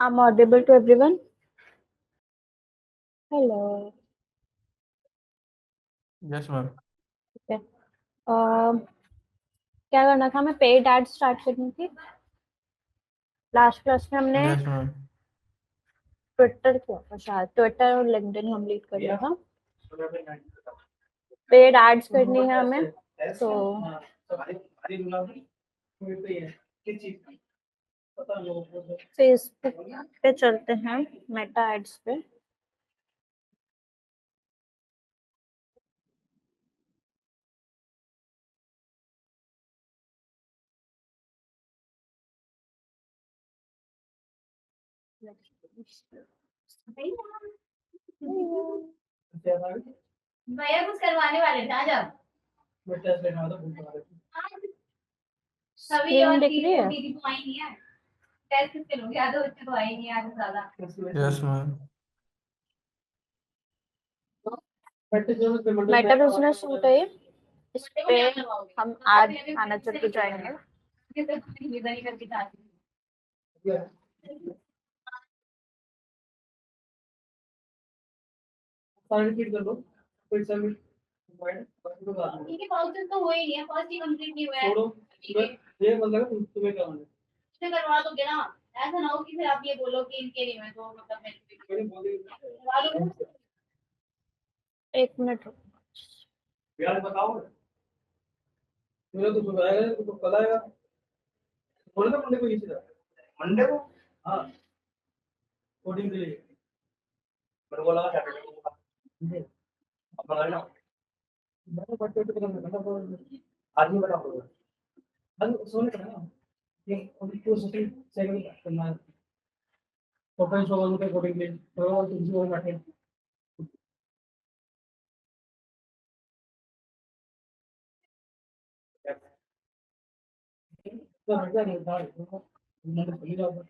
I'm audible to everyone. Hello. Yes ma'am. Okay. क्या करना था? हमें पेड एड स्टार्ट करनी थी। लास्ट क्लास में हमने यस मैम। ट्विटर किया था, शायद ट्विटर और लिंक्डइन कंप्लीट कर लिया था। पेड एड्स करनी है हमें, तो फेसबुक पे चलते हैं, मेटा एड्स पे। भैया कुछ करवाने वाले थे आज आप। सभी और दिख रही है? दीदी तो आई नहीं है। टेस्ट किसके लोग याद हो, बच्चे तो आए नहीं आज ज्यादा। Yes ma'am. Meta business suit है ये। इस पे हम आज मैनेजर पे जाएंगे। इधर ही करके जाती रिपीट कर दो, कोई सबमिट इनके प्रोसेस तो हुए ही नहीं है, फर्स्ट ही कंप्लीट नहीं हुआ है। छोड़ो, ये मतलब तुम्हें क्या होना इसे करवा दोगे ना, ऐसा ना हो कि फिर आप ये बोलो कि इनके लिए मैं तो मतलब मैं करवा दूंगा। एक मिनट रुको। यार बताओ, मेरा तो सुबह आएगा, तो कल आएगा। बोले ना मंडे को, इसी तरह मंडे को। हाँ, कोडिंग के लिए मेरे को लगा सैटरडे को अपना ना। मैं बच्चे को मतलब आज ही बताओ, आज सोने का ना ये अभी तो सही सेकंड करना है। तो फिर सो वालों के कोडिंग में तो और तुम जो बैठे तो मजा नहीं था। मैंने बोली जाओ,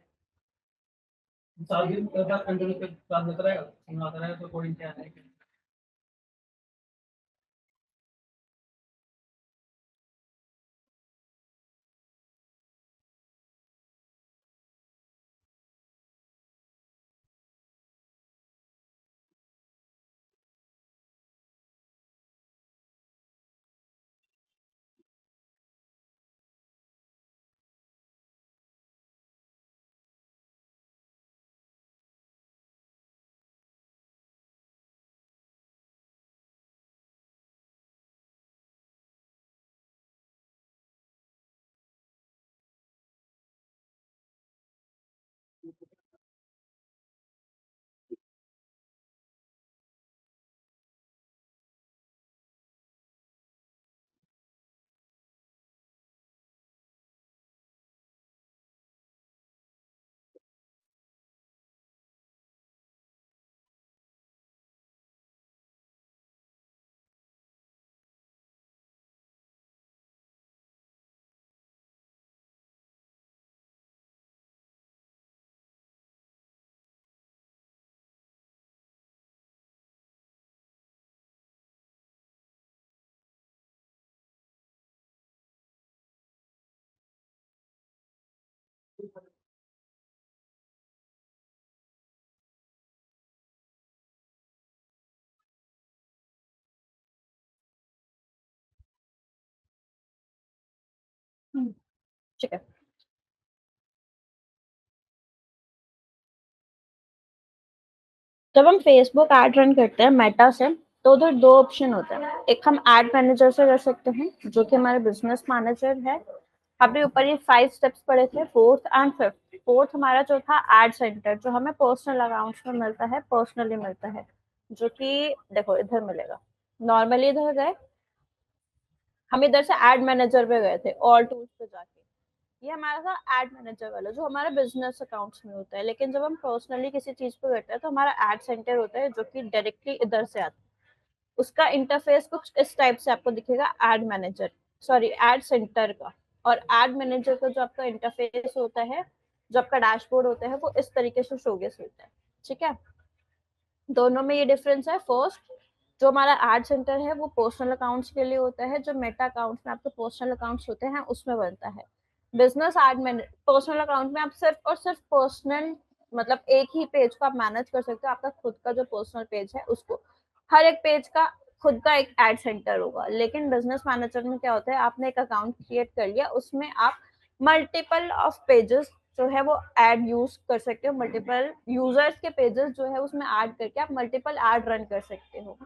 7 दिन तक कंटिन्यू पे क्लास लेता रहेगा, सुनाता रहेगा, तो कोडिंग क्या है। ठीक है। जब हम फेसबुक ऐड रन करते हैं मेटा से, तो उधर दो ऑप्शन होते हैं। एक हम ऐड मैनेजर से कर सकते हैं, जो कि हमारे बिजनेस मैनेजर है। अभी ऊपर ये 5 स्टेप्स पड़े थे, फोर्थ एंड फिफ्थ। फोर्थ हमारा जो था ऐड सेंटर, जो हमें पर्सनल अकाउंट्स में मिलता है, पर्सनली मिलता है, जो कि देखो इधर मिलेगा। नॉर्मली इधर गए, हम इधर से ऐड मैनेजर पे गए थे, ऑल टूल्स पे जाके। ये हमारा था एड मैनेजर वाला, जो हमारे बिजनेस अकाउंट्स में होता है। लेकिन जब हम पर्सनली किसी चीज पे करते हैं, तो हमारा एड सेंटर होता है, जो कि डायरेक्टली इधर से आता है। उसका इंटरफेस कुछ इस टाइप से आपको दिखेगा, ad manager, sorry ad centre का। और एड मैनेजर का जो आपका इंटरफेस होता है, जो आपका डैशबोर्ड होता है, वो इस तरीके से शोकेस होता है। ठीक है, दोनों में ये डिफरेंस है। फर्स्ट, जो हमारा एड सेंटर है वो पर्सनल अकाउंट्स के लिए होता है। जो मेटा अकाउंट्स में आपके पर्सनल अकाउंट्स होते हैं, उसमें बनता है। बिजनेस एड में पर्सनल अकाउंट में आप सिर्फ और सिर्फ पर्सनल मतलब एक ही पेज को आप मैनेज कर सकते हो, आपका खुद का जो पर्सनल पेज है उसको। हर एक पेज का खुद का एक एड सेंटर होगा। लेकिन बिजनेस मैनेजर में क्या होता है, आपने एक अकाउंट क्रिएट कर लिया, उसमें आप मल्टीपल ऑफ पेजेस जो है वो ऐड यूज कर सकते हो, मल्टीपल यूजर्स के पेजेस जो है उसमें ऐड करके आप मल्टीपल ऐड रन कर सकते हो।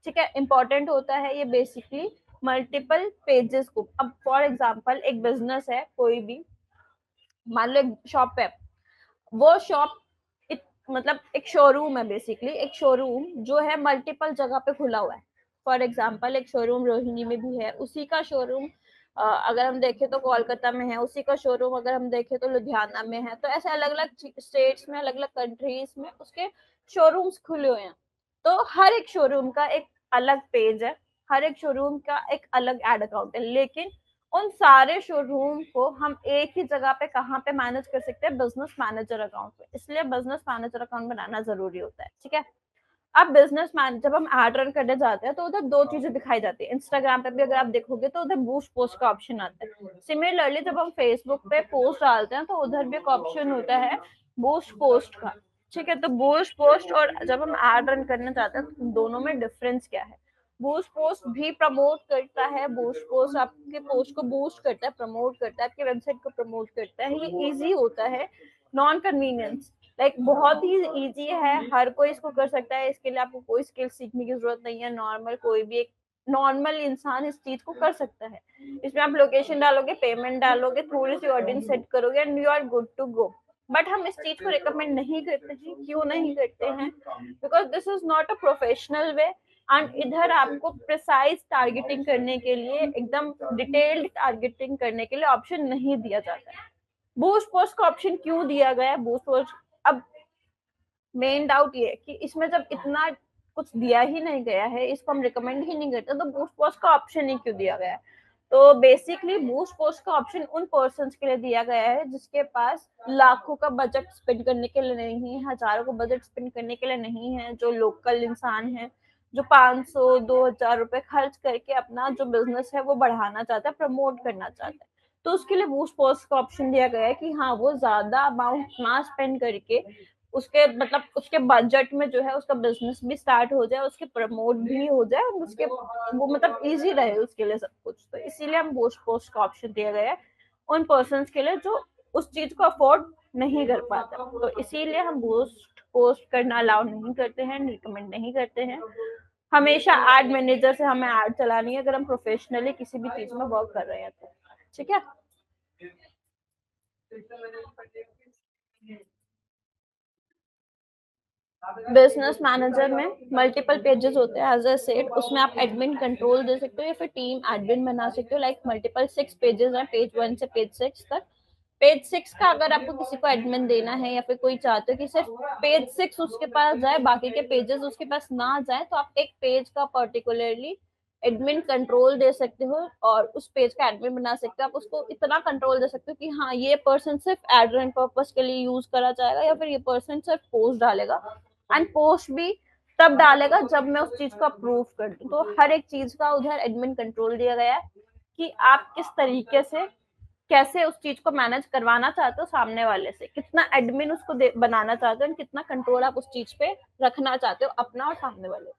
ठीक है, इंपॉर्टेंट होता है ये बेसिकली मल्टीपल पेजेस को। अब फॉर एग्जांपल एक बिजनेस है कोई भी, मान लो एक शॉप है, वो शॉप मतलब एक शोरूम है, बेसिकली एक शोरूम जो है मल्टीपल जगह पे खुला हुआ है। फॉर एग्जांपल एक शोरूम रोहिणी में भी है, उसी का शोरूम अगर हम देखें तो कोलकाता में है, उसी का शोरूम अगर हम देखें तो लुधियाना में है। तो ऐसे अलग अलग स्टेट्स में, अलग अलग कंट्रीज में उसके शोरूम्स खुले हुए हैं। तो हर एक शोरूम का एक अलग पेज है, हर एक शोरूम का एक अलग एड अकाउंट है। लेकिन उन सारे शोरूम को हम एक ही जगह पे कहाँ पे मैनेज कर सकते हैं, बिजनेस मैनेजर अकाउंट पे। इसलिए बिजनेस मैनेजर अकाउंट बनाना जरूरी होता है। ठीक है, अब बिजनेस मैन जब हम एड रन करने जाते हैं तो उधर दो चीजें दिखाई जाती है। इंस्टाग्राम पे भी अगर आप देखोगे तो उधर बूस्ट पोस्ट का ऑप्शन आता है। सिमिलरली जब हम फेसबुक पे पोस्ट डालते हैं तो उधर भी एक ऑप्शन होता है बूस्ट पोस्ट का। ठीक है, तो बूस्ट पोस्ट और जब हम एड रन करने जाते हैं तो दोनों में डिफरेंस क्या है। बूस्ट पोस्ट भी प्रमोट करता है, बूस्ट पोस्ट आपके पोस्ट को बूस्ट करता है, प्रमोट करता है, आपके वेबसाइट को प्रमोट करता है। ये इजी होता है, नॉन कन्वीनियंस, लाइक बहुत ही इजी है, हर कोई इसको कर सकता है। इसके लिए आपको कोई स्किल सीखने की जरूरत नहीं है, नॉर्मल कोई भी एक नॉर्मल इंसान इस चीज को कर सकता है। इसमें आप लोकेशन डालोगे, पेमेंट डालोगे, थोड़ी सी ऑडियंस सेट करोगे and you are good to go. But हम इस चीज को रिकमेंड नहीं करते हैं। क्यों नहीं करते हैं? Because this is not a professional way. And इधर आपको प्रिसाइज टारगेटिंग करने के लिए, एकदम डिटेल्ड टारगेटिंग करने के लिए ऑप्शन नहीं दिया जाता है। बूस्ट पोस्ट का ऑप्शन क्यों दिया गया है? बूस्ट पोस्ट, अब मेन डाउट ये है कि इसमें जब इतना कुछ दिया ही नहीं गया है, इसको हम रिकमेंड ही नहीं करते, तो बूस्ट पोस्ट का ऑप्शन ही क्यों दिया गया है? तो बेसिकली बूस्ट पोस्ट का ऑप्शन उन पर्सन के लिए दिया गया है जिसके पास लाखों का बजट स्पेंड करने के लिए नहीं है, हजारों का बजट स्पेंड करने के लिए नहीं है, जो लोकल इंसान है, जो 500-2000 रुपए खर्च करके अपना जो बिजनेस है वो बढ़ाना चाहता है, प्रमोट करना चाहता है। तो उसके लिए बूस्ट पोस्ट का ऑप्शन दिया गया है कि हाँ, वो ज्यादा अमाउंट ना स्पेंड करके उसके मतलब उसके बजट में जो है उसका बिजनेस भी स्टार्ट हो जाए, उसके प्रमोट भी हो जाए, और उसके वो मतलब इजी रहे उसके लिए सब कुछ। तो इसीलिए हम बूस्ट पोस्ट का ऑप्शन दिया गया है उन पर्सन के लिए जो उस चीज को अफोर्ड नहीं कर पाते। तो इसीलिए हम बूस्ट पोस्ट करना अलाउ नहीं करते हैं, रिकमेंड नहीं करते हैं। हमेशा एड मैनेजर से हमें एड चलानी है अगर हम प्रोफेशनली किसी भी चीज में वर्क कर रहे हैं तो। ठीक है, बिजनेस मैनेजर में मल्टीपल पेजेस होते हैं एज अ सेड, उसमें आप एडमिन कंट्रोल दे सकते हो या फिर टीम एडमिन बना सकते हो। लाइक मल्टीपल 6 पेजेस हैं, पेज 1 से पेज 6 तक। पेज 6 का अगर आपको किसी को एडमिन देना है या फिर कोई चाहते हो कि सिर्फ पेज 6 उसके पास जाए, बाकी के पेजेस उसके पास ना जाए, तो आप एक पेज का पर्टिकुलरली एडमिन कंट्रोल दे सकते हो और उस पेज का एडमिन बना सकते हो। आप उसको इतना कंट्रोल दे सकते हो कि हाँ, ये पर्सन सिर्फ एड रन पर्पस के लिए यूज करा जाएगा या फिर ये पर्सन सिर्फ पोस्ट डालेगा, एंड पोस्ट भी तब डालेगा जब मैं उस चीज को अप्रूव कर दूं। तो हर एक चीज का उधर एडमिन कंट्रोल दिया गया है कि आप किस तरीके से कैसे उस चीज को मैनेज करवाना चाहते हो, सामने वाले से कितना एडमिन उसको बनाना चाहते हो, कितना कंट्रोल आप उस चीज पे रखना चाहते हो अपना और सामने वाले।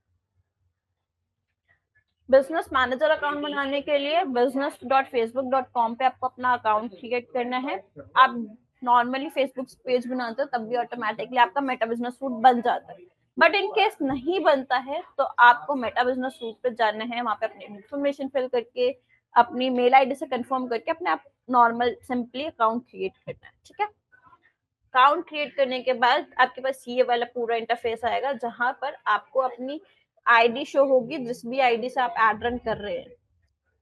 बिजनेस मैनेजर अकाउंट बनाने के लिए business.facebook.com पे आपको अपना अकाउंट क्रिएट करना है। आप नॉर्मली फेसबुक पेज बनाते हो तब भी ऑटोमेटिकली आपका मेटा बिजनेस सूट बन जाता है। बट इन केस नहीं बनता है तो आपको मेटा बिजनेस सूट पे जाना है, वहां पे अपनी इन्फॉर्मेशन फिल करके अपनी मेल आईडी से कंफर्म करके अपने आप नॉर्मल सिंपली अकाउंट क्रिएट करना है। ठीक है, अकाउंट क्रिएट करने के बाद आपके पास ये वाला पूरा इंटरफेस आएगा जहां पर आपको अपनी आईडी शो होगी, जिस भी आईडी से आप एड रन कर रहे हैं,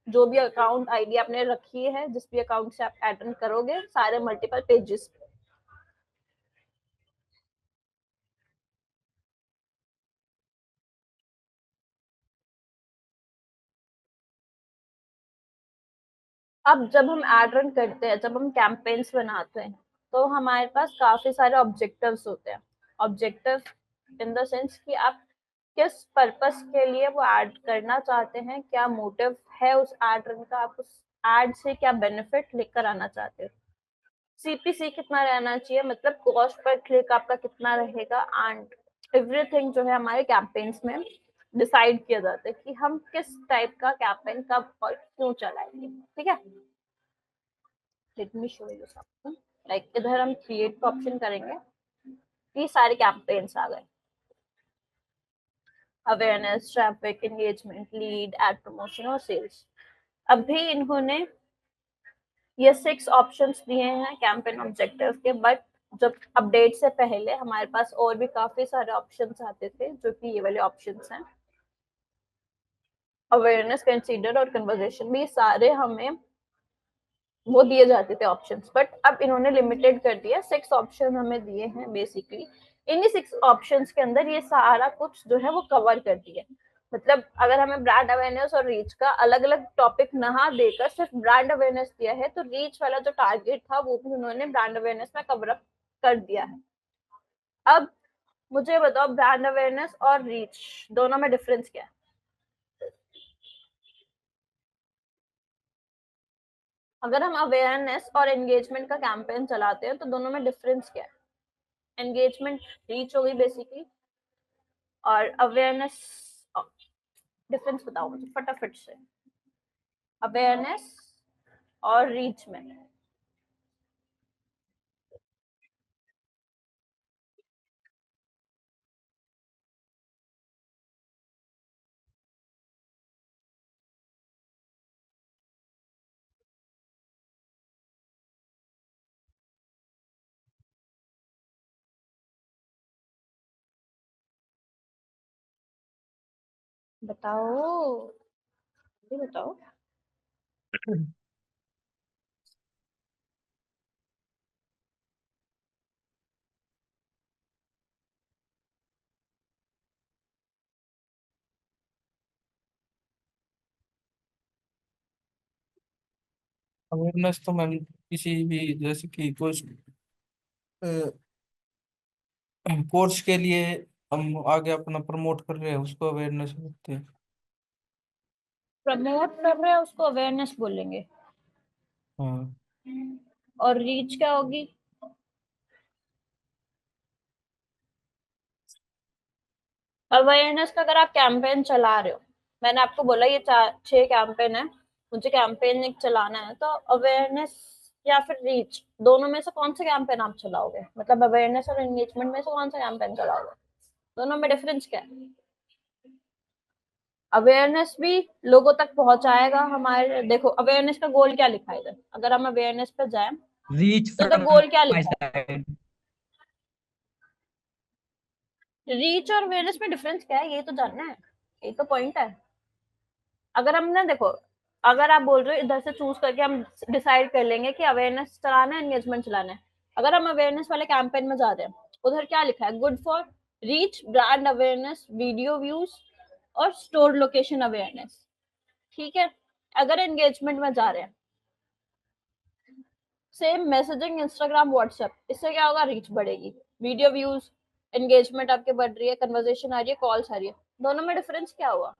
जो भी अकाउंट आईडी आपने रखी है, जिस भी अकाउंट से आप एड रन करोगे सारे मल्टीपल पेजेस। अब जब हम एड रन करते हैं, जब हम कैंपेन्स बनाते हैं, तो हमारे पास काफी सारे ऑब्जेक्टिव्स होते हैं। ऑब्जेक्टिव इन द सेंस कि आप किस पर्पस के लिए वो ऐड करना चाहते हैं, क्या मोटिव है उस ऐड रन का, आप उस ऐड से क्या बेनिफिट लेकर आना चाहते हो। CPC कितना रहना चाहिए, मतलब कॉस्ट पर क्लिक आपका कितना रहेगा, एंड एवरीथिंग जो है हमारे कैंपेन्स में डिसाइड किया जाता है कि हम किस टाइप का कैंपेन कब और क्यों चलाएंगे। ठीक है, let me show you something. Like इधर हम क्रिएट का ऑप्शन करेंगे, ये सारे कैंपेन्स आ गए, awareness, traffic, engagement, lead, ad promotion और सेल्स। अभी इन्होंने ये 6 ऑप्शंस दिए हैं कैंपेन ऑब्जेक्टिव के, बट जब अपडेट से पहले हमारे पास और भी काफी सारे ऑप्शंस आते थे, जो कि ये वाले ऑप्शंस हैं, अवेयरनेस, कंसीडर और कन्वर्सेशन भी, सारे हमें वो दिए जाते थे ऑप्शंस, बट अब इन्होंने लिमिटेड कर दिया, 6 ऑप्शन हमें दिए हैं बेसिकली। इन्हीं 6 ऑप्शंस के अंदर ये सारा कुछ जो है वो कवर कर दिया। मतलब अगर हमें ब्रांड अवेयरनेस और रीच का अलग अलग टॉपिक ना देकर सिर्फ ब्रांड अवेयरनेस दिया है, तो रीच वाला जो टारगेट था वो भी उन्होंने ब्रांड अवेयरनेस में कवर अप कर दिया है। अब मुझे बताओ, ब्रांड अवेयरनेस और रीच दोनों में डिफरेंस क्या है? अगर हम अवेयरनेस और एंगेजमेंट का कैंपेन चलाते हैं तो दोनों में डिफरेंस क्या है? एंगेजमेंट रीच हो गई बेसिकली, और अवेयरनेस, डिफरेंस बताओ मुझे फटाफट से, अवेयरनेस और रीच में। बताओ, ये बताओ। अवेयरनेस तो मैम किसी भी, जैसे कि कुछ कोर्स के लिए हम आगे अपना प्रमोट कर रहे हैं, उसको अवेयरनेस बोलते हैं। प्रमोट कर रहे हैं उसको अवेयरनेस बोलेंगे, हाँ। और रीच क्या होगी? अवेयरनेस का अगर आप कैंपेन चला रहे हो, मैंने आपको बोला ये 6 कैंपेन है, मुझे कैंपेन एक चलाना है, तो अवेयरनेस या फिर रीच, दोनों में से कौन सा कैंपेन आप चलाओगे? मतलब अवेयरनेस और एंगेजमेंट में से कौन सा कैंपेन चलाओगे? दोनों में डिफरेंस क्या है? अवेयरनेस भी लोगों तक पहुंचाएगा हमारे, देखो अवेयरनेस का गोल क्या लिखा है इधर, अगर हम अवेयरनेस पे जाएं reach तो इधर from गोल क्या my लिखा side. है? रीच और अवेयरनेस में डिफरेंस क्या है, ये तो जानना है, ये तो पॉइंट है। अगर हम ना, देखो, अगर आप बोल रहे हो इधर से चूज करके हम डिसाइड कर लेंगे कि अवेयरनेस चलाना है, एंगेजमेंट चलाना है। अगर हम अवेयरनेस वाले कैंपेन में जा रहे हैं, उधर क्या लिखा है? Good for reach, brand awareness, video views और स्टोर लोकेशन अवेयरनेस। ठीक है, अगर एंगेजमेंट में जा रहे हैं, सेम मैसेजिंग, इंस्टाग्राम, व्हाट्सएप, इससे क्या होगा? रीच बढ़ेगी, वीडियो व्यूज, एंगेजमेंट आपके बढ़ रही है, कन्वर्सेशन आ रही है, कॉल्स आ रही है। दोनों में डिफरेंस क्या हुआ?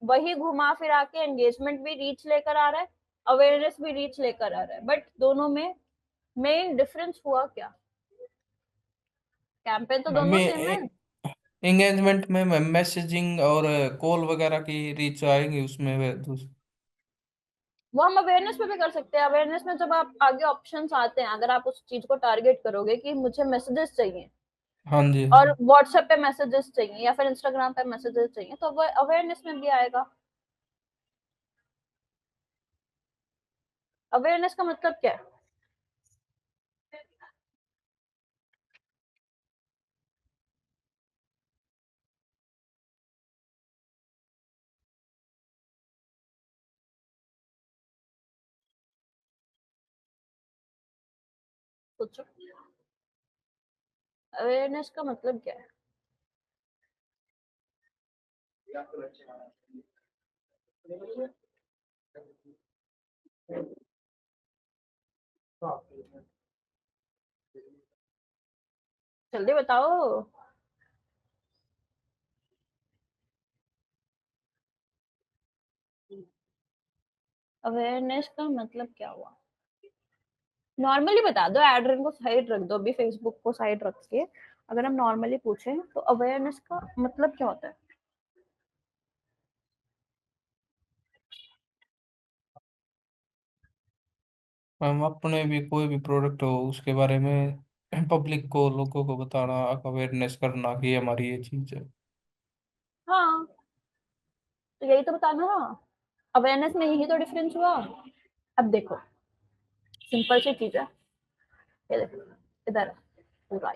वही घुमा फिरा के एंगेजमेंट भी रीच लेकर आ रहा है, अवेयरनेस भी रीच लेकर आ रहा है, बट दोनों में मेन डिफरेंस हुआ क्या? कैंपेन तो दोनों सेम है। हमें एंगेजमेंट में मैसेजिंग और कॉल वगैरह की रीच आएंगी उसमें वो हम अवेयरनेस में भी कर सकते हैं। अवेयरनेस में जब आप आगे ऑप्शंस आते हैं, अगर आप उस चीज को टारगेट करोगे कि मुझे मैसेजेस चाहिए हाँ जी, और हाँ। व्हाट्सएप पे मैसेजेस चाहिए या फिर इंस्टाग्राम पे मैसेजेस चाहिए, तो वो अवेयरनेस में भी आएगा। अवेयरनेस का मतलब क्या है? सोचो, अवेयरनेस का मतलब क्या है? जल्दी बताओ। अवेयरनेस का मतलब क्या हुआ? नॉर्मली बता दो, एड्रेन को साइड रख दो, अभी फेसबुक को साइड रख के अगर हम नॉर्मली पूछें तो अवेयरनेस का मतलब क्या होता है? हम अपने भी कोई भी प्रोडक्ट हो उसके बारे में पब्लिक को, लोगों को बताना, अवेयरनेस करना कि हमारी ये चीज है। हाँ, तो यही तो बताना ना, अवेयरनेस में यही तो डिफरेंस हुआ। अब देखो, सिंपल सी चीज है, ये देखो इधर पूरा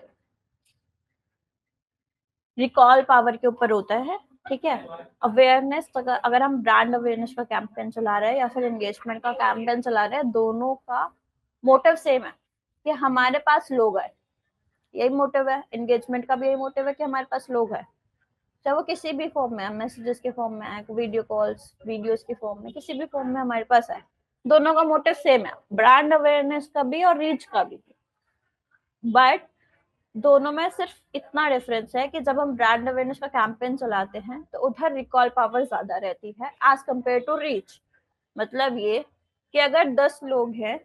रिकॉल पावर के ऊपर होता है, ठीक है। अवेयरनेस, अगर हम ब्रांड अवेयरनेस का कैंपेन चला रहे हैं या फिर एंगेजमेंट का कैंपेन चला रहे हैं, दोनों का मोटिव सेम है कि हमारे पास लोग है, यही मोटिव है। एंगेजमेंट का भी यही मोटिव है कि हमारे पास लोग है, चाहे वो किसी भी फॉर्म में है, मैसेजेस के फॉर्म में है, वीडियो कॉल्स वीडियोस के फॉर्म में, किसी भी फॉर्म में हमारे पास है। दोनों का मोटिव सेम है, ब्रांड अवेयरनेस का भी और रीच का भी। बट दोनों में सिर्फ इतना डिफरेंस है कि जब हम ब्रांड अवेयरनेस का कैंपेन चलाते हैं तो उधर रिकॉल पावर ज्यादा रहती है एज कम्पेयर टू रीच। मतलब ये कि अगर 10 लोग हैं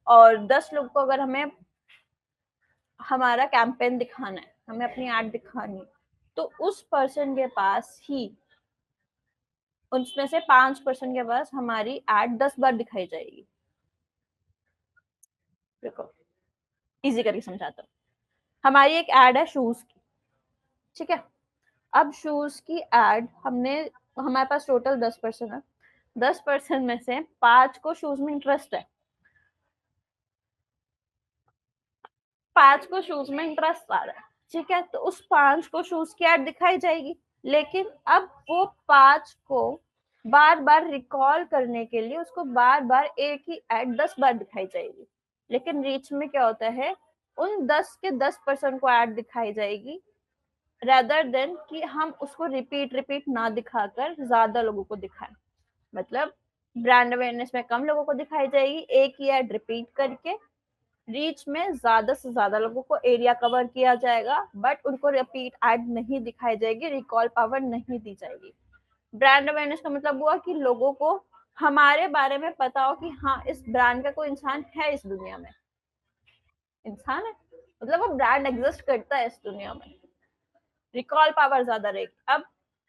और 10 लोग को अगर हमें हमारा कैंपेन दिखाना है, हमें अपनी एड दिखानी है, तो उस पर्सन के पास ही, उसमें से 5% के पास हमारी एड 10 बार दिखाई जाएगी। देखो इजी करके समझाता हूँ। हमारी एक एड है शूज की, ठीक है। अब शूज की एड हमने, हमारे पास टोटल 10% है, 10% में से 5 को शूज में इंटरेस्ट है, 5 को शूज में इंटरेस्ट आ रहा है, ठीक है। तो उस 5 को शूज की एड दिखाई जाएगी, लेकिन अब वो 5 को बार बार रिकॉल करने के लिए उसको बार बार एक ही एड 10 बार दिखाई जाएगी। लेकिन रीच में क्या होता है, उन 10 के 10% को एड दिखाई जाएगी, रेदर देन कि हम उसको रिपीट रिपीट ना दिखाकर ज्यादा लोगों को दिखाएं। मतलब ब्रांड अवेयरनेस में कम लोगों को दिखाई जाएगी एक ही एड रिपीट करके, रीच में ज्यादा से ज्यादा लोगों को एरिया कवर किया जाएगा, बट उनको रिपीट एड नहीं दिखाई जाएगी, रिकॉल पावर नहीं दी जाएगी। ब्रांड अवेयरनेस का मतलब हुआ कि लोगों को हमारे बारे में पता हो कि हाँ इस ब्रांड का कोई इंसान है इस दुनिया में, इंसान है मतलब वो ब्रांड एग्जिस्ट करता है इस दुनिया में, रिकॉल पावर ज्यादा रहेगी। अब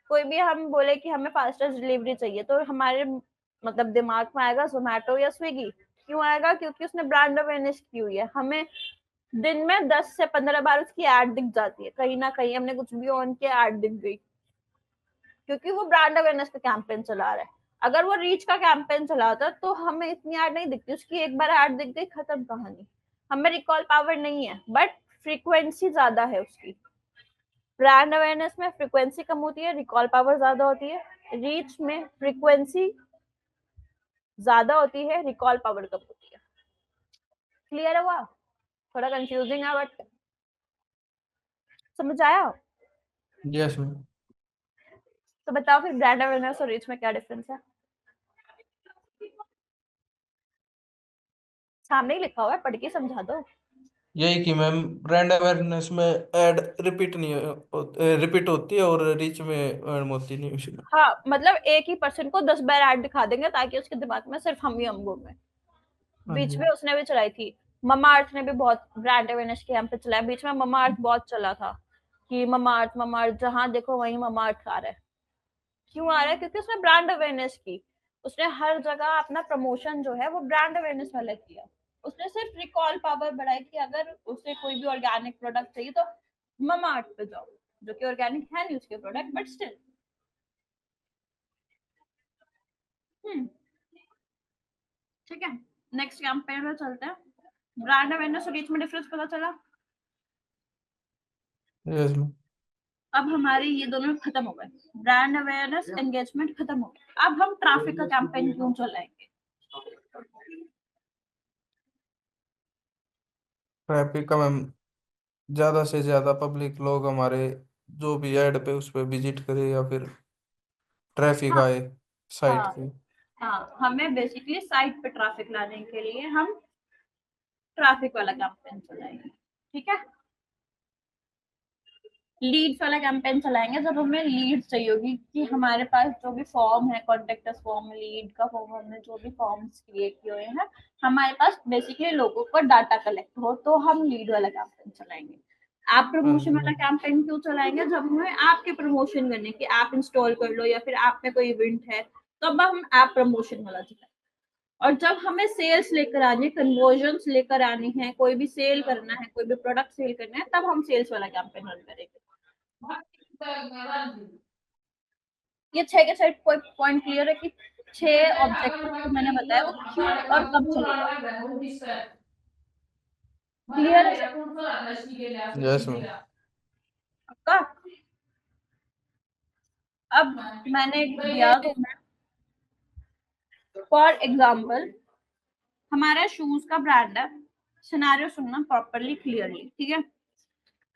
कोई भी हम बोले कि हमें फास्टेस्ट डिलीवरी चाहिए, तो हमारे मतलब दिमाग में आएगा जोमेटो या स्विगी। क्यों आएगा? क्योंकि उसने ब्रांड अवेयरनेस की हुई है, हमें दिन में 10 से 15 बार उसकी एड दिख जाती है, कहीं ना कहीं हमने कुछ भी ऑन किया एड दिख गई, क्योंकि वो ब्रांड अवेयरनेस का कैंपेन चला रहा है। अगर वो रीच का कैंपेन चलाता तो हमें इतनी एड नहीं दिखती, उसकी एक बार एड दिख गई, खत्म कहानी। हमें रिकॉल पावर नहीं है, बट फ्रीक्वेंसी ज्यादा है उसकी। ब्रांड अवेयरनेस में फ्रीक्वेंसी कम होती है, रिकॉल पावर ज्यादा होती है। रीच में फ्रीक्वेंसी ज्यादा होती है, रिकॉल पावर कम होती है। क्लियर है? हुआ? थोड़ा कंफ्यूजिंग है बट समझ आया? Yes ma'am. तो बताओ फिर ब्रांड अवेयरनेस और रीच में क्या डिफरेंस है? सामने ही लिखा हुआ है, पढ़ के समझा दो। यही कि मैम ब्रांड अवेयरनेस में एड रिपीट नहीं रिपीट होती है और रीच में एड होती नहीं उसमें। हाँ, मतलब एक ही पर्सन को 10 बार ऐड दिखा देंगे ताकि उसके दिमाग में सिर्फ हम ही हम घूमे। हाँ बीच जी। में उसने भी चलाई थी, ममा अर्थ ने भी बहुत ब्रांड अवेयरनेस के पे चलाया, बीच में ममा अर्थ बहुत चला था कि ममा अर्थ जहां देखो वहीं ममा अर्थ आ रहा है। क्यों आ रहा है? क्योंकि उसने ब्रांड अवेयरनेस की, उसने हर जगह अपना प्रमोशन जो है वो ब्रांड अवेयरनेस वाला किया। उसने सिर्फ रिकॉल पावर बढ़ाई कि अगर उसे कोई भी ऑर्गेनिक प्रोडक्ट चाहिए तो ममा अर्थ पे जाओ, जो कि ऑर्गेनिक है नहीं उसके प्रोडक्ट, बट स्टिल। ठीक है, नेक्स्ट कैंपेन में चलते हैं। ब्रांड अवेयरनेस और रीच में डिफरेंस पता चला। Yes ma'am. अब हमारे ये दोनों खत्म हो गए, ब्रांड अवेयरनेस एंगेजमेंट खत्म हो गया। अब हम ट्रैफिक का कैंपेन क्यों चलाएंगे? ट्रैफिक का मैम, ज्यादा से ज्यादा पब्लिक लोग हमारे जो भी ऐड पे उस पे विजिट करे या फिर ट्रैफिक हाँ आए साइट हाँ पे। हाँ, हमें बेसिकली साइट पे ट्रैफिक लाने के लिए हम ट्रैफिक वाला कैंपेन चलाएंगे, ठीक है। लीड्स वाला कैंपेन चलाएंगे जब हमें लीड चाहिए होगी, कि हमारे पास जो भी फॉर्म है, कॉन्टेक्ट अस फॉर्म, लीड का फॉर्म, हमने जो भी फॉर्म्स क्रिएट किए हुए हैं, हमारे पास बेसिकली लोगों का डाटा कलेक्ट हो, तो हम लीड वाला कैंपेन चलाएंगे। आप प्रमोशन वाला कैंपेन क्यों चलाएंगे? जब हमें आपके प्रमोशन करने की, ऐप इंस्टॉल कर लो या फिर ऐप में कोई इवेंट है, तब हम ऐप प्रमोशन वाला चलाएंगे। और जब हमें सेल्स लेकर आनी है, कन्वर्जन्स लेकर आनी है, कोई भी सेल करना है, कोई भी प्रोडक्ट सेल करना है, तब हम सेल्स वाला कैंपेन रन करेंगे। ये 6 के 6 पॉइंट क्लियर है कि 6 ऑब्जेक्टिव जो मैंने बताया वो क्यों और कब चलेगा। क्लियर है यस मैम। आपका? अब मैंने दिया तो मैं फॉर एग्जांपल हमारा शूज का ब्रांड है, सिनेरियो सुनना प्रॉपर्ली क्लियरली, ठीक है?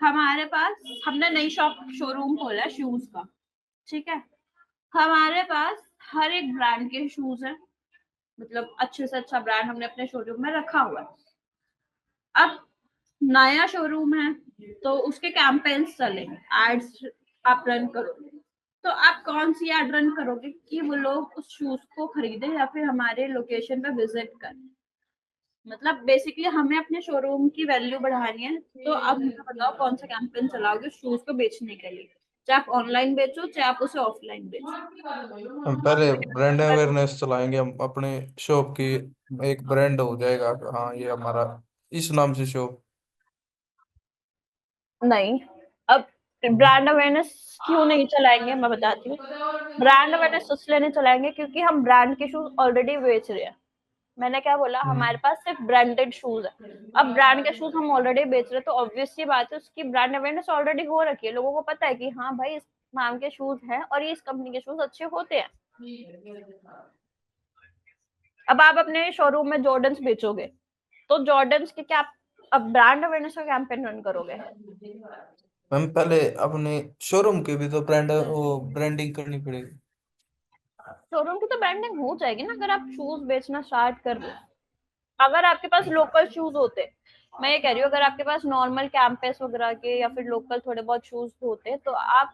हमारे पास, हमने नई शोरूम खोला है शूज का, ठीक है? हमारे पास हर एक ब्रांड के शूज है, मतलब अच्छे से अच्छा ब्रांड हमने अपने शोरूम में रखा हुआ है। अब नया शोरूम है तो उसके कैंपेन्स चलेंगे, एड्स आप रन करोगे, तो आप कौन सी एड रन करोगे कि वो लोग उस शूज को खरीदे या फिर हमारे लोकेशन पे विजिट करें? मतलब बेसिकली हमें अपने शोरूम की वैल्यू बढ़ानी है, तो अब मुझे बताओ कौन सा कैंपेन चलाओगे शूज को बेचने के लिए, चाहे आप ऑनलाइन बेचो चाहे आप उसे ऑफलाइन बेचो। हम पहले ब्रांड अवेयरनेस चलाएंगे, हम अपने शॉप की एक ब्रांड हो जाएगा, हाँ ये हमारा इस नाम से शॉप। नहीं, अब ब्रांड अवेयरनेस क्यों नहीं चलाएंगे मैं बताती हूँ। ब्रांड अवेयरनेस इसलिए नहीं चलाएंगे क्योंकि हम ब्रांड के शूज ऑलरेडी बेच रहे हैं। मैंने क्या बोला, हमारे पास सिर्फ ब्रांडेड शूज है। अब ब्रांड के शूज हम ऑलरेडी बेच रहे हैं तो ऑब्वियस सी बात है उसकी ब्रांड अवेयरनेस ऑलरेडी हो रखी है, लोगों को पता है कि हाँ भाई इस नाम के शूज हैं और ये इस कंपनी के शूज अच्छे होते हैं। अब आप अपने शोरूम में जॉर्डन्स बेचोगे तो जॉर्डन्स के क्या अब ब्रांड अवेयरनेस का कैंपेन रन करोगे? हम पहले अपने शोरूम के भी तो वो ब्रांडिंग करनी पड़ेगी। शोरूम की तो ब्रांडिंग हो जाएगी ना अगर आप शूज बेचना स्टार्ट कर दो। अगर आपके पास लोकल शूज होते, मैं ये कह रही हूँ, अगर आपके पास नॉर्मल कैंपस वगैरह के या फिर लोकल थोड़े बहुत शूज होते तो आप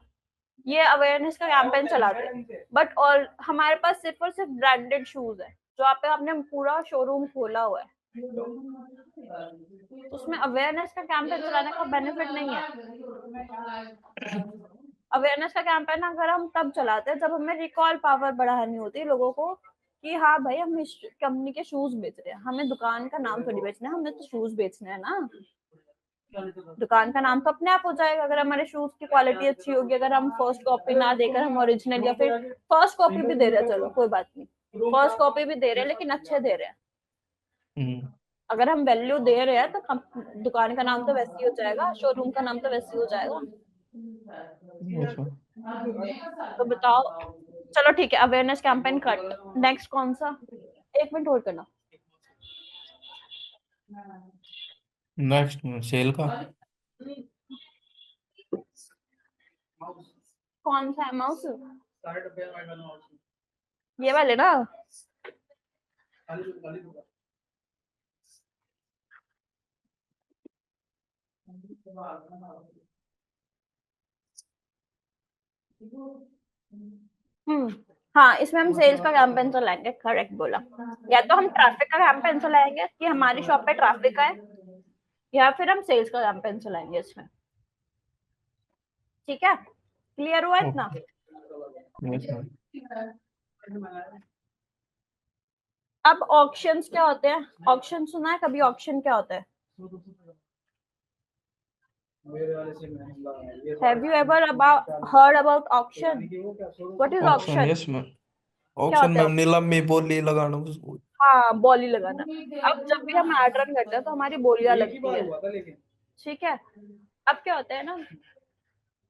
ये अवेयरनेस का कैंपेन चलाते। बट और हमारे पास सिर्फ और सिर्फ ब्रांडेड शूज है जो आप पे आपने पूरा शोरूम खोला हुआ है, तो उसमें अवेयरनेस का कैंपेन चलाने का बेनिफिट नहीं है। अवेयरनेस का कैंपेन अगर हम तब चलाते हैं जब हमें रिकॉल पावर बढ़ानी होती है लोगों को कि हाँ भाई हम इस कंपनी के शूज बेच रहे हैं, हमें दुकान का नाम थोड़ी बेचना है, हमें तो शूज बेचना है ना। दुकान का नाम तो अपने आप हो जाएगा अगर हमारे शूज की क्वालिटी अच्छी होगी। अगर हम फर्स्ट कॉपी ना देकर हम ओरिजिनल या फिर फर्स्ट कॉपी भी दे रहे हैं, चलो कोई बात नहीं, फर्स्ट कॉपी भी दे रहे हैं लेकिन अच्छे दे रहे हैं, अगर हम वैल्यू दे रहे हैं तो दुकान का नाम तो वैसे ही हो जाएगा, शोरूम का नाम तो वैसे ही हो जाएगा। तो बताओ, चलो ठीक है, अवेयरनेस कैंपेन कट। नेक्स्ट कौन सा? 1 मिनट होल्ड करना। नेक्स्ट सेल का कौन सा है माउस? ये वाले ना? हाँ, इसमें हम सेल्स का कैंपेन चलाएंगे, करेक्ट बोला। या तो हम ट्रैफिक का कैंपेन चलाएंगे कि हमारी शॉप पे ट्रैफिक है, या फिर हम सेल्स का कैंपेन चलाएंगे इसमें। ठीक है, क्लियर हुआ इतना? अब ऑक्शंस क्या होते हैं? ऑक्शन सुना है कभी? ऑक्शन क्या होता है? Have you ever heard about auction? What is auction? auction? Yes ma'am. क्या ऑक्शन होता में है? हम नीलामी बोली लगाना उसको। हाँ, बोली लगाना। अब जब भी हम एड रन करते हैं तो हमारी बोलियां लगती है, ठीक है? अब क्या होता है ना,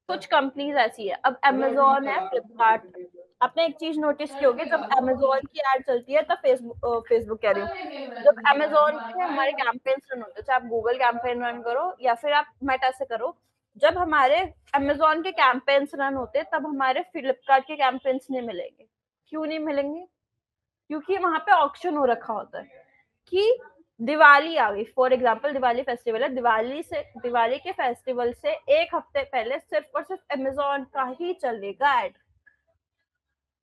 कुछ कंपनीज ऐसी है, अब अमेजोन है, फ्लिपकार्ट, आपने एक चीज नोटिस की होगी, जब अमेजोन की एड चलती है तब फेसबुक कह रही हूँ, जब अमेजोन के हमारे कैंपेन्स रन होते हैं, चाहे आप गूगल कैंपेन रन करो या फिर आप मेटा से करो, जब हमारे अमेजोन के कैंपेन्स रन होते हैं तब हमारे फ्लिपकार्ट के कैंपेन्स नहीं मिलेंगे। क्यों नहीं मिलेंगे? क्योंकि वहां पे ऑक्शन हो रखा होता है कि दिवाली आ गई, फॉर एग्जाम्पल दिवाली फेस्टिवल है, दिवाली के फेस्टिवल से एक हफ्ते पहले सिर्फ और सिर्फ अमेजोन का ही चलेगा एड।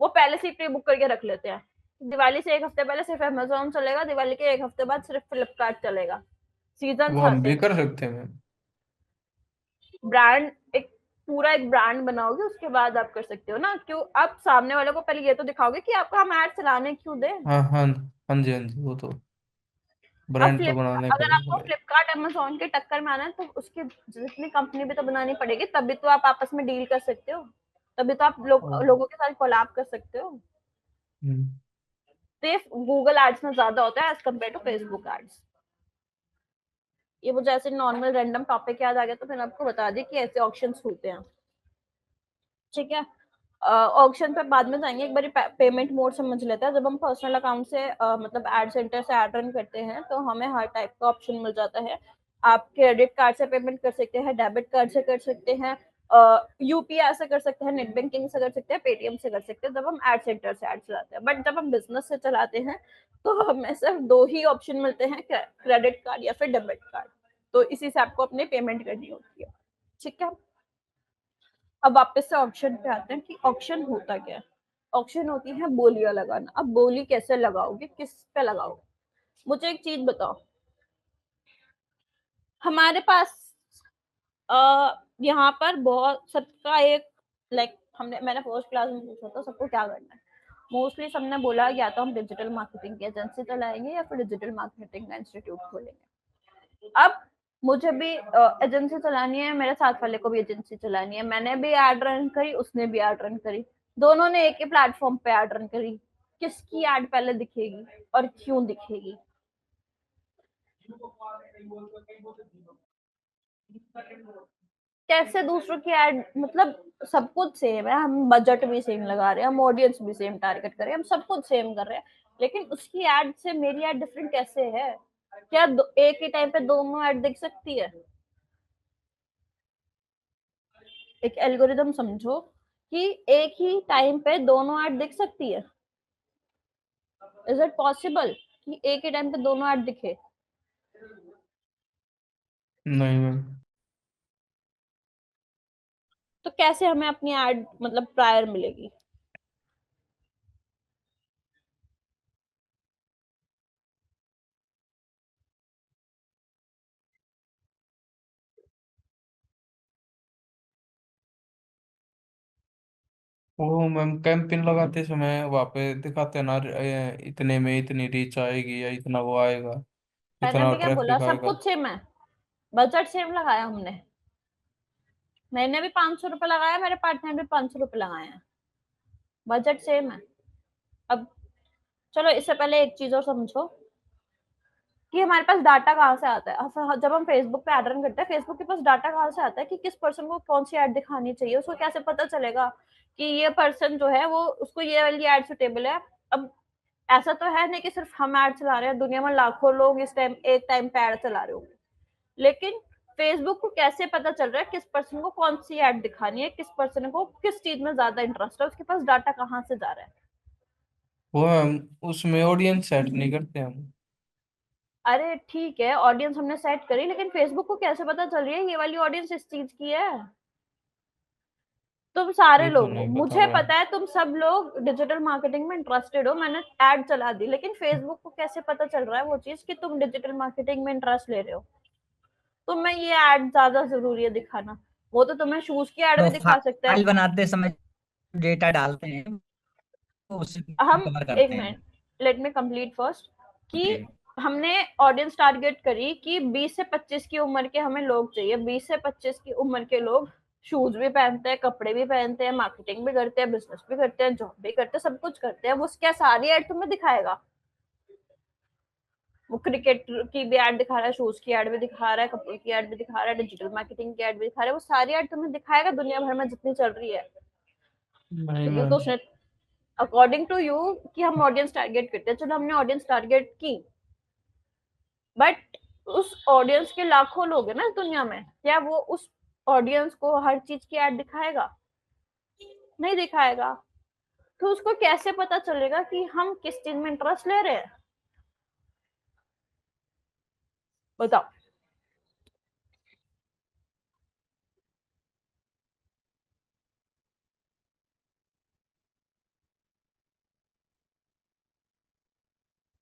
वो पहले से ही प्री बुक करके रख लेते हैं, दिवाली से एक हफ्ते पहले सिर्फ अमेजोन चलेगा, दिवाली के एक हफ्ते बाद सिर्फ फ्लिपकार्ट चलेगा। सीजन वो हम आते भी हैं, कर सकते हैं मैम। ब्रांड एक पूरा एक ब्रांड बनाओगे उसके बाद आप कर सकते हो ना। क्यों आप सामने वाले को पहले ये तो दिखाओगे कि आपको हम ऐड चलाने क्यों दे। हाँ हाँ हाँ जी हाँ जी, वो तो अब ब्रांड तो फ्लिपकार्ट, बनाने अगर आपको पड़ेगा। फ्लिपकार्ट अमेजोन के टक्कर में आना है तो उसकी जितनी कंपनी भी तो बनानी पड़ेगी, तभी तो आप आपस में डील कर सकते हो, तभी तो आप और लोगों के साथ कोलैब कर सकते हो। हम्म, तो ये गूगल एड्स में ज्यादा होता है as compare to Facebook ads. ये मुझे ऐसे नॉर्मल रैंडम टॉपिक याद आ गया तो मैंने आपको बता दी कि ऐसे ऑप्शंस होते हैं, ठीक है। ऑप्शन पे बाद में जाएंगे, एक बार पेमेंट मोड समझ लेते हैं। जब हम पर्सनल अकाउंट से मतलब एड सेंटर से एड रन करते हैं तो हमें हर टाइप का ऑप्शन मिल जाता है। आप क्रेडिट कार्ड से पेमेंट कर सकते हैं, डेबिट कार्ड से कर सकते हैं, यूपीआई से कर सकते हैं, नेट बैंकिंग से कर सकते हैं, पेटीएम से कर सकते हैं जब हम एड सेंटर से एड चलाते हैं। बट जब हम बिजनेस से चलाते हैं तो हमें सिर्फ दो ही ऑप्शन मिलते हैं, क्रेडिट कार्ड या फिर डेबिट कार्ड। तो इसी से आपको अपनी पेमेंट करनी होती है, ठीक है। अब वापस से ऑप्शन पे आते हैं कि ऑप्शन होता क्या है। ऑप्शन होती है बोलियां लगाना। अब बोली कैसे लगाओगे, किस पे लगाओगे। मुझे एक चीज बताओ, हमारे पास यहाँ पर बहुत सबका एक लाइक मैंने फर्स्ट क्लास में पूछा था सबको क्या करना है। मोस्टली सबने बोला या तो हम डिजिटल मार्केटिंग की एजेंसी चलाएंगे या फिर डिजिटल मार्केटिंग का इंस्टीट्यूट खोलेंगे। अब मुझे भी एजेंसी चलानी है, मेरे साथ वाले को भी एजेंसी चलानी है। मैंने भी एड रन करी, उसने भी एड रन करी, दोनों ने एक ही प्लेटफॉर्म पे एड रन करी। किसकी एड पहले दिखेगी और क्यों दिखेगी। कैसे दूसरों की एड, मतलब सब कुछ सेम है, हम बजट भी सेम लगा रहे हैं, हम ऑडियंस भी सेम टारगेट कर रहे हैं, हम सब कुछ सेम कर रहे हैं, लेकिन उसकी एड से मेरी एड डिफरेंट कैसे है। क्या एक ही टाइम पे दोनों एड दिख सकती है। एक एल्गोरिदम समझो कि एक ही टाइम पे दोनों ऐड दिख सकती है। इज इट पॉसिबल कि एक ही टाइम पे दोनों ऐड दिखे। नहीं मैम। तो कैसे हमें अपनी ऐड मतलब प्रायर मिलेगी। वो मैम कैंपेन लगाते समय वहाँ पे दिखाते हैं ना, इतने में इतनी रीच आएगी या इतना वो आएगा, मैंने इतना भी क्या बोला, ट्रैफिक सब आएगा। कुछ सेम है, बजट सेम लगाया हमने। मैंने भी 500 रुपए लगाया, मेरे पार्टनर भी 500 रुपए लगाए हैं, बजट सेम है। अब चलो इससे पहले एक चीज और समझो कि हमारे पास डाटा कहाँ से आता है। जब हम फेसबुक पे एड रन करते हैं, फेसबुक के पास डाटा कहाँ से आता है कि किस पर्सन को कौन सी एड दिखानी चाहिए। उसको कैसे पता चलेगा कि ये पर्सन जो है वो उसको ये वाली एड सुटेबल है। अब ऐसा तो है नहीं कि सिर्फ हम एड चला रहे हैं, दुनिया में लाखों लोग इस टाइम एक टाइम पे एड चला रहे होंगे, लेकिन फेसबुक को कैसे पता चल रहा है किस पर्सन को कौन सी एड दिखानी है, किस पर्सन को किस चीज में ज्यादा इंटरेस्ट है, उसके पास डाटा कहाँ से जा रहा है। वो मैम उसमें ऑडियंस सेट नहीं करते हम। अरे ठीक है, ऑडियंस हमने सेट करी, लेकिन फेसबुक को कैसे पता चल रही है ये वाली ऑडियंस इस चीज की है। तुम सारे ये तो लोग हो, नहीं पता मुझे मैम। पता है तुम सब लोग डिजिटल मार्केटिंग में इंटरेस्टेड हो, मैंने ऐड चला दी, लेकिन फेसबुक को कैसे पता चल रहा है वो चीज कि तुम डिजिटल मार्केटिंग में इंटरेस्ट ले रहे हो। तुम्हें ये ऐड ज्यादा जरूरी है दिखाना। वो तो तुम्हें शूज की ऐड भी दिखा सकता है। प्रोफाइल बनाते समय डेटा डालते हैं वो उसी को हम कवर एक करते हैं। Minute, let me complete first कि ओके। हमने ऑडियंस टारगेट करी कि 20 से 25 की उम्र के हमें लोग चाहिए। 20 से 25 की उम्र के लोग शूज भी पहनते हैं, कपड़े भी पहनते हैं, मार्केटिंग भी करते हैं, बिजनेस भी करते हैं, जॉब भी करते हैं, सब कुछ करते हैं। वो क्या सारी एड तुम्हें दिखाएगा। वो क्रिकेट की भी एड दिखा रहा है, शूज की एड भी दिखा रहा है, कपड़े की एड भी दिखा रहा है, डिजिटल मार्केटिंग की एड भी दिखा रहा है। वो सारी एड तुम्हें दिखाएगा दुनिया भर में जितनी चल रही है। नहीं ठीक है, तो मैम। उसने अकॉर्डिंग टू यू कि हम ऑडियंस टारगेट करते हैं, चलो हमने ऑडियंस टारगेट की, बट उस ऑडियंस के लाखों लोग हैं ना इस दुनिया में, क्या वो उस ऑडियंस को हर चीज की एड दिखाएगा। नहीं दिखाएगा। तो उसको कैसे पता चलेगा कि हम किस चीज में इंटरेस्ट ले रहे हैं। बताओ।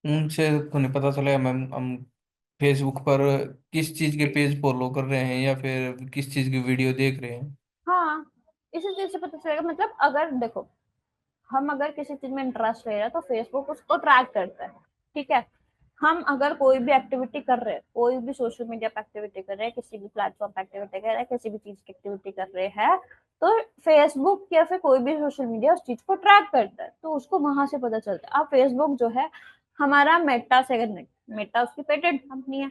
उनसे तो नहीं पता चलेगा मैम, हम फेसबुक पर किस चीज के पेज फॉलो कर रहे हैं या फिर किस चीज की वीडियो देख रहे हैं। हाँ, इसी चीज से पता चलेगा। मतलब अगर देखो, हम अगर किसी चीज में इंटरेस्ट ले रहे हैं तो फेसबुक उसको ट्रैक करता है। ठीक है। हम अगर कोई भी एक्टिविटी कर रहे हैं, कोई भी सोशल मीडिया पे एक्टिविटी कर रहे हैं, किसी भी प्लेटफॉर्म पे एक्टिविटी कर रहे हैं, किसी भी चीज की एक्टिविटी कर रहे हैं, तो फेसबुक या फिर कोई भी सोशल मीडिया उस चीज को ट्रैक करता है, तो उसको वहां से पता चलता है। अब फेसबुक जो है हमारा मेटा से कनेक्ट, मेटा उसकी पेटेंट कंपनी है।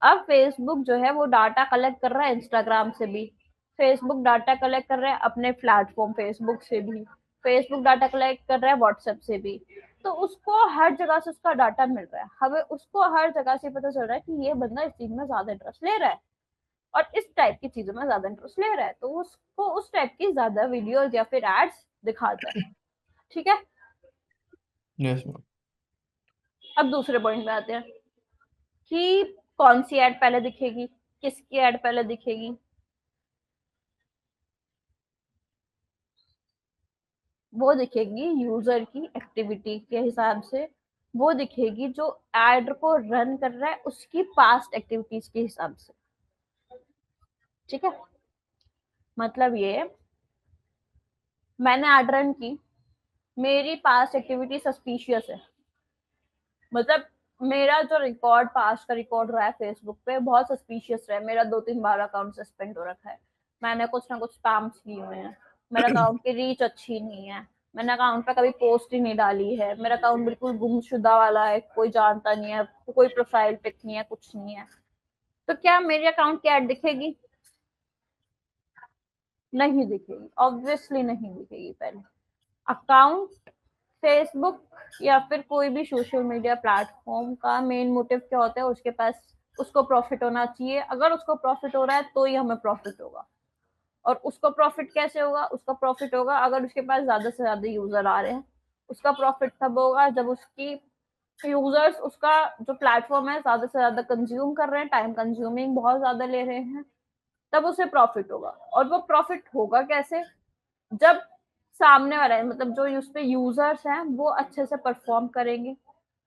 अब फेसबुक जो है वो डाटा कलेक्ट कर रहा है इंस्टाग्राम से भी, फेसबुक डाटा कलेक्ट कर रहा है अपने प्लेटफॉर्म फेसबुक से भी, फेसबुक डाटा कलेक्ट कर रहा है व्हाट्सएप से भी। तो उसको हर जगह से उसका डाटा मिल रहा है, हमें उसको हर जगह से पता चल रहा है कि ये बंदा इस चीज में ज्यादा इंटरेस्ट ले रहा है और इस टाइप की चीजों में ज्यादा इंटरेस्ट ले रहा है, तो उसको उस टाइप की ज्यादा वीडियोज या फिर एड्स दिखाता है। ठीक है। Yes ma'am. अब दूसरे पॉइंट में आते हैं कि कौन सी एड पहले दिखेगी, किसकी एड पहले दिखेगी। वो दिखेगी यूजर की एक्टिविटी के हिसाब से, वो दिखेगी जो एड को रन कर रहा है उसकी पास्ट एक्टिविटीज के हिसाब से। ठीक है। मतलब ये, मैंने एड रन की, मेरी पास्ट एक्टिविटी सस्पिशियस है, मतलब मेरा जो रिकॉर्ड पास्ट का रिकॉर्ड रहा है फेसबुक पे बहुत सस्पिशियस रहा है, मेरा 2-3 बार अकाउंट सस्पेंड हो रखा है, मैंने कुछ ना कुछ स्पैम्स किए हुए हैं, मेरा अकाउंट की रीच अच्छी नहीं है, मैंने अकाउंट पे कभी पोस्ट ही नहीं डाली है, मेरा अकाउंट बिल्कुल गुमशुदा वाला है, कोई जानता नहीं है, कोई प्रोफाइल पिक नहीं है, कुछ नहीं है, तो क्या मेरे अकाउंट की ऐड दिखेगी? नहीं दिखेगी, ऑब्वियसली नहीं दिखेगी। पहले अकाउंट, फेसबुक या फिर कोई भी सोशल मीडिया प्लेटफॉर्म का मेन मोटिव क्या होता है, उसके पास उसको प्रॉफिट होना चाहिए, अगर उसको प्रॉफिट हो रहा है तो ही हमें प्रॉफिट होगा। और उसको प्रॉफिट कैसे होगा? उसका प्रॉफिट होगा अगर उसके पास ज्यादा से ज्यादा यूजर आ रहे हैं। उसका प्रॉफिट तब होगा जब उसकी यूजर्स उसका जो प्लेटफॉर्म है ज्यादा से ज्यादा कंज्यूम कर रहे हैं, टाइम कंज्यूमिंग बहुत ज्यादा ले रहे हैं, तब उसे प्रॉफिट होगा। और वो प्रॉफिट होगा कैसे? जब सामने वाला है, मतलब जो उस पे यूजर्स हैं वो अच्छे से परफॉर्म करेंगे,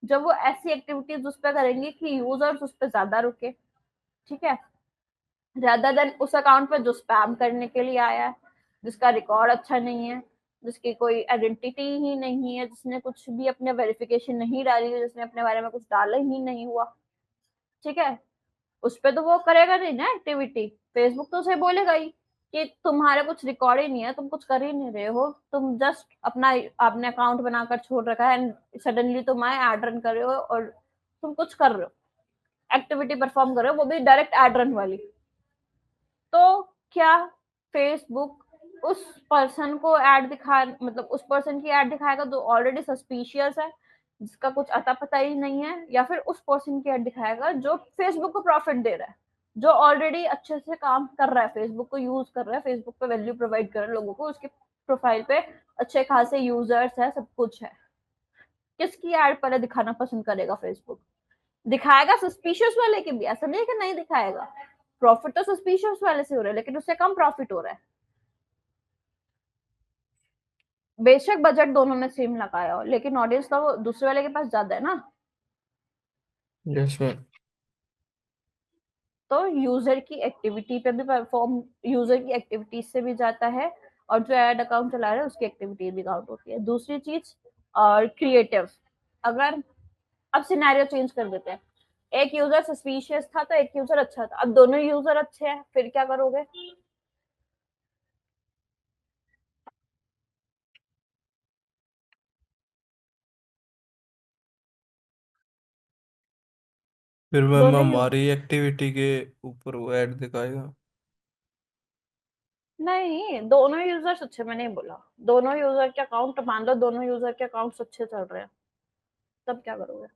जब वो ऐसी एक्टिविटीज उस पर करेंगे कि यूजर्स उस पर ज्यादा रुके। ठीक है। ज्यादा देन उस अकाउंट पे जो स्पैम करने के लिए आया है, जिसका रिकॉर्ड अच्छा नहीं है, जिसकी कोई आइडेंटिटी ही नहीं है, जिसने कुछ भी अपने वेरिफिकेशन नहीं डाली है, जिसने अपने बारे में कुछ डाला ही नहीं हुआ। ठीक है। उस पे तो वो करेगा नहीं ना एक्टिविटी, फेसबुक तो उसे बोलेगा ही कि तुम्हारे कुछ रिकॉर्ड ही नहीं है, तुम कुछ कर ही नहीं रहे हो, तुम जस्ट अपना आपने अकाउंट बनाकर छोड़ रखा है एंड सडनली तुम आए एड रन कर रहे हो और तुम कुछ कर रहे हो, एक्टिविटी परफॉर्म कर रहे हो, वो भी डायरेक्ट एड रन वाली। तो क्या फेसबुक उस पर्सन को ऐड दिखा, मतलब उस पर्सन की ऐड दिखाएगा जो ऑलरेडी सस्पिशियस है, जिसका कुछ अता पता ही नहीं है, या फिर उस पर्सन की ऐड दिखाएगा जो फेसबुक को प्रॉफिट दे रहा है, जो ऑलरेडी अच्छे से काम कर रहा है, फेसबुक को यूज कर रहा है, फेसबुक पे वैल्यू प्रोवाइड कर रहा है लोगों को, उसके प्रोफाइल पे अच्छे खासे यूजर्स है, सब कुछ है। किसकी ऐड पहले दिखाना पसंद करेगा फेसबुक? दिखाएगा सस्पिशियस वाले की भी, ऐसा नहीं है कि नहीं दिखाएगा। प्रॉफिट तो सस्पिशियस वाले से हो रहा है लेकिन उससे कम प्रॉफिट हो रहा है, बेशक बजट दोनों ने सेम लगाया हो, लेकिन ऑडियंस तो दूसरे वाले के पास ज्यादा है ना। Yes ma'am. तो यूजर की एक्टिविटी पे भी परफॉर्म, यूजर की एक्टिविटीज से भी जाता है, और जो एड अकाउंट चला रहा है उसकी एक्टिविटी भी काउंट होती है। दूसरी चीज, और क्रिएटिव, अगर अब सिनेरियो चेंज कर देते हैं, एक यूजर सस्पिशियस था तो एक यूजर अच्छा था, अब दोनों यूजर अच्छे हैं, फिर क्या करोगे? फिर मैम दोनों यूज हमारी एक्टिविटी के ऊपर वो ऐड दिखाएगा। नहीं, दोनों यूजर्स अच्छे, मैं नहीं बोला, दोनों यूजर के अकाउंट, मान लो दोनों यूजर के अकाउंट्स अच्छे चल रहे हैं, तब क्या करोगे?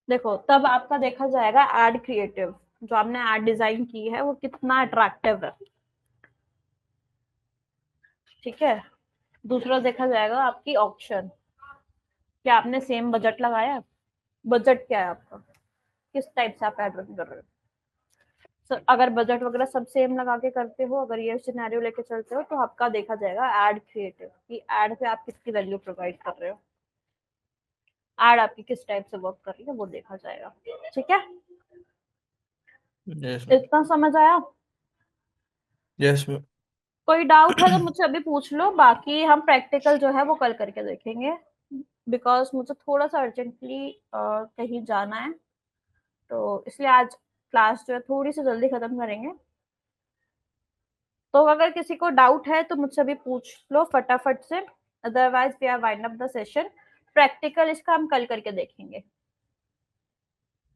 देखो, तब आपका देखा जाएगा एड क्रिएटिव, जो आपने एड डिजाइन की है वो कितना अट्रैक्टिव है। ठीक है, दूसरा देखा जाएगा आपकी ऑप्शन, क्या आपने सेम बजट लगाया है? बजट क्या है आपका, किस टाइप से आप एड रन कर रहे हो? अगर बजट वगैरह सब सेम लगा के करते हो, अगर ये सिनेरियो लेके चलते हो, तो आपका देखा जाएगा एड क्रिएटिव कि एड पे आप कितनी वैल्यू प्रोवाइड कर रहे हो, एड आपकी किस टाइप से वर्क कर रही है वो देखा जाएगा। ठीक है, यस मैम। इतना समझ आया? Yes ma'am. कोई डाउट है तो मुझसे अभी पूछ लो, बाकी हम प्रैक्टिकल जो है वो कल करके देखेंगे, बिकॉज मुझे थोड़ा सा अर्जेंटली कहीं जाना है, तो इसलिए आज क्लास जो है थोड़ी सी जल्दी खत्म करेंगे। तो अगर किसी को डाउट है तो मुझसे अभी पूछ लो फटाफट से, otherwise we are wind up the session. Practical इसका हम कल करके देखेंगे।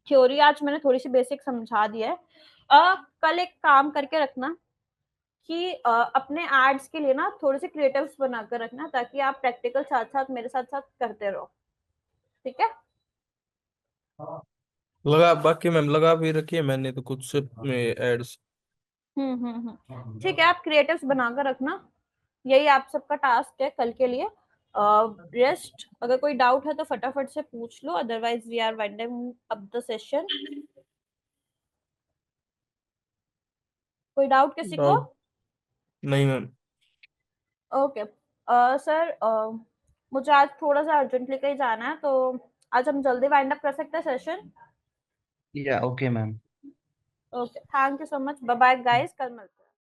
थ्योरी आज मैंने थोड़ी सी बेसिक समझा दिया है। कल एक काम करके रखना कि अपने एड्स के लिए ना थोड़े से क्रिएटिव्स बनाकर रखना, ताकि आप प्रैक्टिकल साथ साथ मेरे साथ साथ करते रहो। ठीक है, लगा, बाकी मैम लगा भी रखी है मैंने तो कुछ से एड्स। ठीक है, आप क्रिएटिव्स बनाकर रखना, यही आप सबका टास्क है कल के लिए। रेस्ट, अगर कोई डाउट है तो फटाफट से पूछ लो, otherwise we are winding up the session. कोई डाउट किसी को? नहीं मैम। ओके सर, मुझे आज थोड़ा सा अर्जेंटली कहीं जाना है, तो आज हम जल्दी वाइंड अप कर सकते हैं सेशन? या okay ma'am. Okay, thank you so much, bye bye guys, कल मिलते हैं।